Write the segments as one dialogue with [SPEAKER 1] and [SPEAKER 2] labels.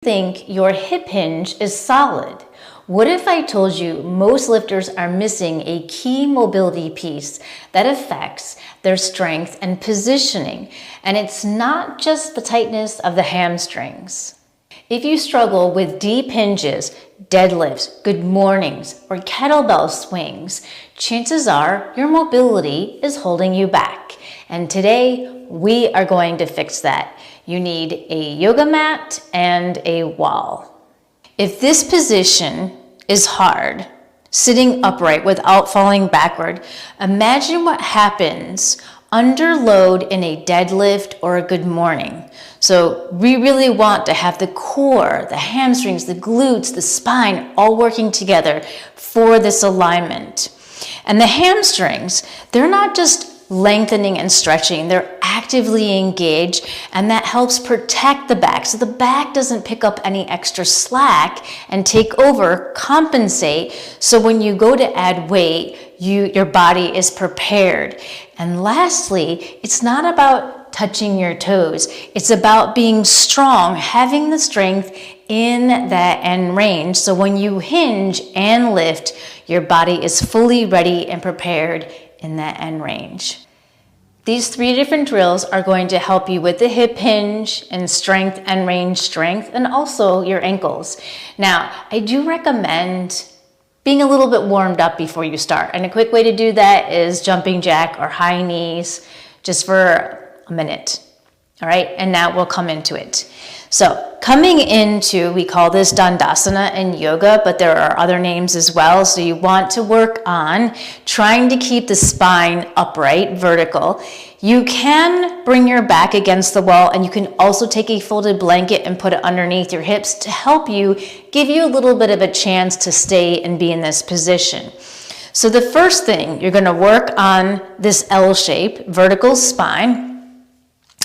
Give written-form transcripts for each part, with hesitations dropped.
[SPEAKER 1] think your hip hinge is solid? What if I told you most lifters are missing a key mobility piece that affects their strength and positioning? And it's not just the tightness of the hamstrings. If you struggle with deep hinges, deadlifts, good mornings, or kettlebell swings, chances are your mobility is holding you back. And today, we are going to fix that. You need a yoga mat and a wall. If this position is hard, sitting upright without falling backward, imagine what happens under load in a deadlift or a good morning. So we really want to have the core, the hamstrings, the glutes, the spine all working together for this alignment. And the hamstrings, they're not just lengthening and stretching, they're actively engaged, and that helps protect the back so the back doesn't pick up any extra slack and take over, compensate, so when you go to add weight, your body is prepared. And lastly, it's not about touching your toes, it's about being strong, having the strength in that end range, so when you hinge and lift, your body is fully ready and prepared in that end range. These 3 different drills are going to help you with the hip hinge and strength and range strength, and also your ankles. Now, I do recommend being a little bit warmed up before you start. And a quick way to do that is jumping jack or high knees just for a minute. All right, and now we'll come into it. So coming into, we call this Dandasana in yoga, but there are other names as well. So you want to work on trying to keep the spine upright, vertical. You can bring your back against the wall, and you can also take a folded blanket and put it underneath your hips to help you, give you a little bit of a chance to stay and be in this position. So the first thing, you're gonna work on this L shape, vertical spine,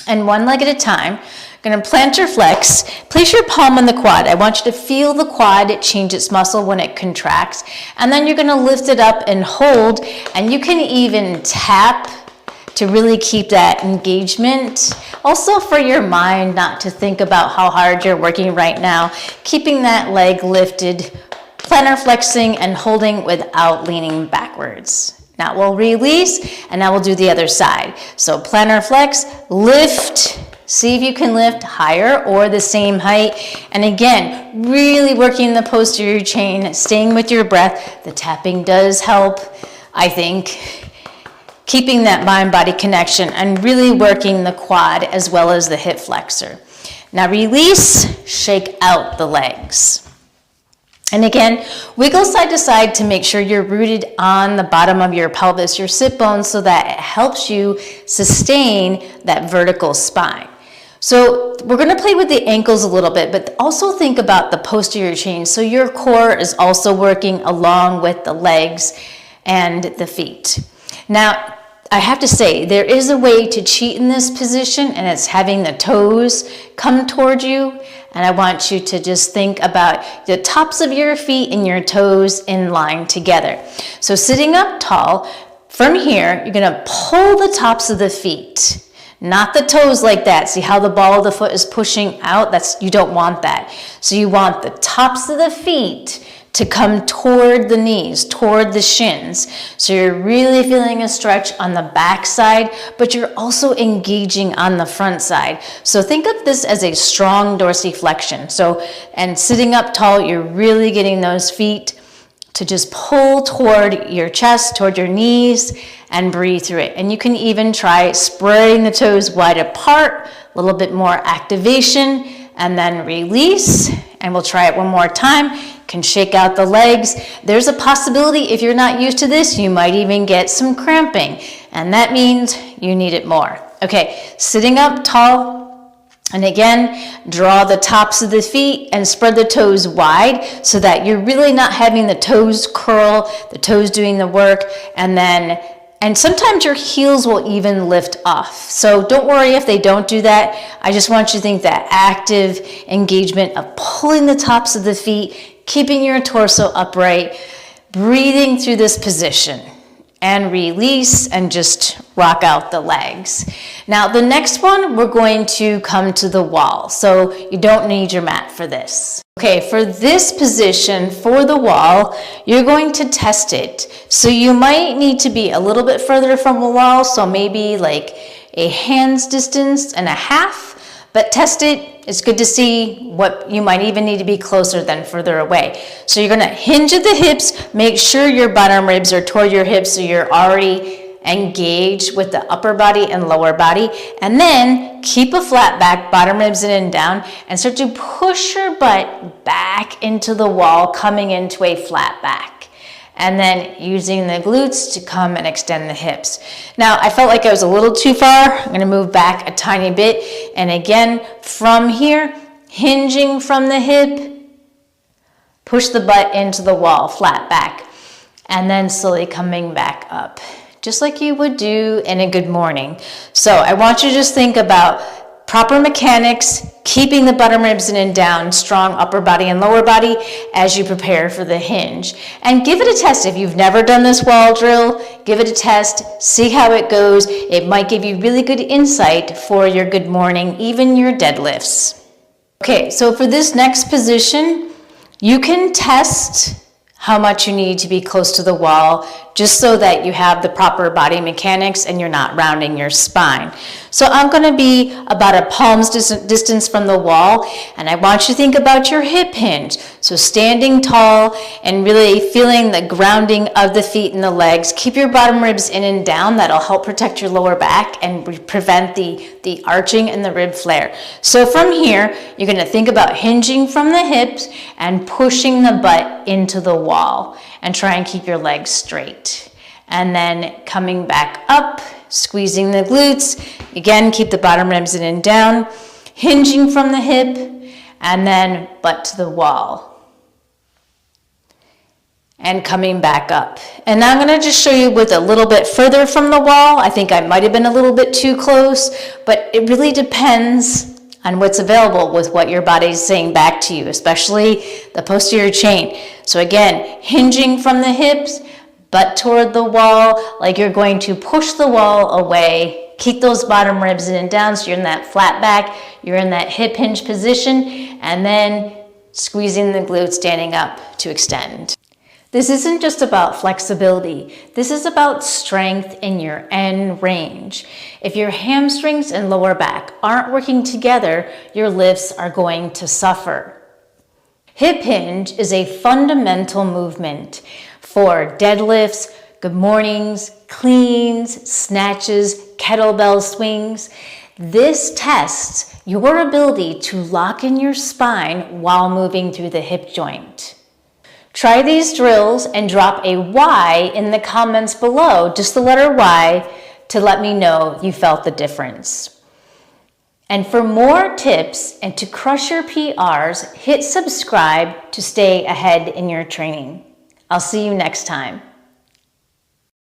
[SPEAKER 1] and one leg at a time. You're gonna plantar flex, place your palm on the quad. I want you to feel the quad change its muscle when it contracts, and then you're gonna lift it up and hold, and you can even tap to really keep that engagement. Also for your mind not to think about how hard you're working right now, keeping that leg lifted, plantar flexing and holding without leaning backwards. Now we'll release, and now we'll do the other side. So plantar flex, lift, see if you can lift higher or the same height. And again, really working the posterior chain, staying with your breath. The tapping does help, I think, keeping that mind-body connection and really working the quad as well as the hip flexor. Now release, shake out the legs. And again, wiggle side to side to make sure you're rooted on the bottom of your pelvis, your sit bones, so that it helps you sustain that vertical spine. So we're gonna play with the ankles a little bit, but also think about the posterior chain. So your core is also working along with the legs and the feet. Now, I have to say, there is a way to cheat in this position, and it's having the toes come toward you. And I want you to just think about the tops of your feet and your toes in line together. So sitting up tall, from here, you're gonna pull the tops of the feet, not the toes like that. See how the ball of the foot is pushing out? You don't want that. So you want the tops of the feet to come toward the knees, toward the shins. So you're really feeling a stretch on the back side, but you're also engaging on the front side. So think of this as a strong dorsiflexion. And sitting up tall, you're really getting those feet to just pull toward your chest, toward your knees, and breathe through it. And you can even try spreading the toes wide apart, a little bit more activation, and then release. And we'll try it one more time. Can shake out the legs. There's a possibility, if you're not used to this, you might even get some cramping, and that means you need it more. Okay, sitting up tall, and again, draw the tops of the feet and spread the toes wide so that you're really not having the toes curl, the toes doing the work, and sometimes your heels will even lift off. So don't worry if they don't do that. I just want you to think that active engagement of pulling the tops of the feet, keeping your torso upright, breathing through this position. and release, and just rock out the legs. Now the next one, we're going to come to the wall. So you don't need your mat for this. Okay, for this position, for the wall, you're going to test it. So you might need to be a little bit further from the wall, so maybe like a hand's distance and a half, but test it. It's good to see what you might even need to be closer than further away. So you're gonna hinge at the hips, make sure your bottom ribs are toward your hips so you're already engaged with the upper body and lower body, and then keep a flat back, bottom ribs in and down, and start to push your butt back into the wall, coming into a flat back. And then using the glutes to come and extend the hips. Now, I felt like I was a little too far. I'm gonna move back a tiny bit. And again, from here, hinging from the hip, push the butt into the wall, flat back. And then slowly coming back up, just like you would do in a good morning. So I want you to just think about proper mechanics, keeping the bottom ribs in and down, strong upper body and lower body as you prepare for the hinge. And give it a test. If you've never done this wall drill, give it a test, see how it goes. It might give you really good insight for your good morning, even your deadlifts. Okay, so for this next position, you can test how much you need to be close to the wall, just so that you have the proper body mechanics and you're not rounding your spine. So I'm gonna be about a palm's distance from the wall, and I want you to think about your hip hinge. So standing tall and really feeling the grounding of the feet and the legs. Keep your bottom ribs in and down. That'll help protect your lower back and prevent the arching and the rib flare. So from here, you're gonna think about hinging from the hips and pushing the butt into the wall, and try and keep your legs straight. And then coming back up, squeezing the glutes. Again, keep the bottom ribs in and down, hinging from the hip, and then butt to the wall. And coming back up. And now I'm gonna just show you with a little bit further from the wall. I think I might have been a little bit too close, but it really depends on what's available with what your body's saying back to you, especially the posterior chain. So again, hinging from the hips, butt toward the wall, like you're going to push the wall away. Keep those bottom ribs in and down so you're in that flat back, you're in that hip hinge position, and then squeezing the glutes, standing up to extend. This isn't just about flexibility. This is about strength in your end range. If your hamstrings and lower back aren't working together, your lifts are going to suffer. Hip hinge is a fundamental movement for deadlifts, good mornings, cleans, snatches, kettlebell swings. This tests your ability to lock in your spine while moving through the hip joint. Try these drills and drop a Y in the comments below, just the letter Y, to let me know you felt the difference. And for more tips and to crush your PRs, hit subscribe to stay ahead in your training. I'll see you next time.